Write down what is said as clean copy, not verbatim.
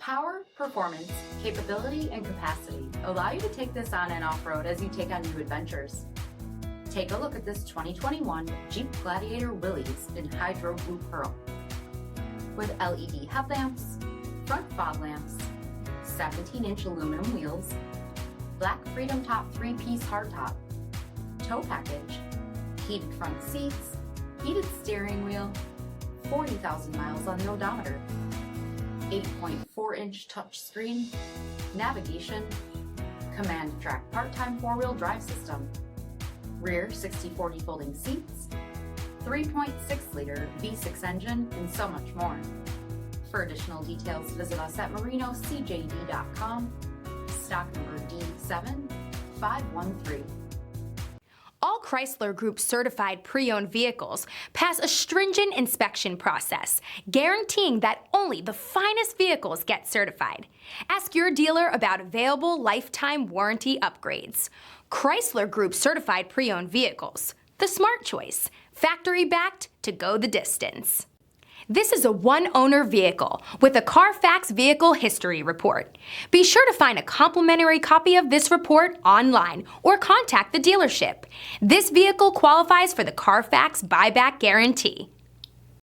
Power, performance, capability, and capacity allow you to take this on and off-road as you take on new adventures. Take a look at this 2021 Jeep Gladiator Willys in Hydro Blue Pearl. With LED headlamps, front fog lamps, 17-inch aluminum wheels, black Freedom Top 3-piece hardtop, tow package, heated front seats, heated steering wheel, 40,000 miles on the odometer, 8.4-inch touchscreen, navigation, command track part-time four-wheel drive system, rear 60/40 folding seats, 3.6-liter V6 engine, and so much more. For additional details, visit us at marinocjd.com, stock number D7513. All Chrysler Group certified pre-owned vehicles pass a stringent inspection process, guaranteeing that only the finest vehicles get certified. Ask your dealer about available lifetime warranty upgrades. Chrysler Group certified pre-owned vehicles, the smart choice, factory-backed to go the distance. This is a one-owner vehicle with a CARFAX Vehicle History Report. Be sure to find a complimentary copy of this report online or contact the dealership. This vehicle qualifies for the CARFAX buyback guarantee.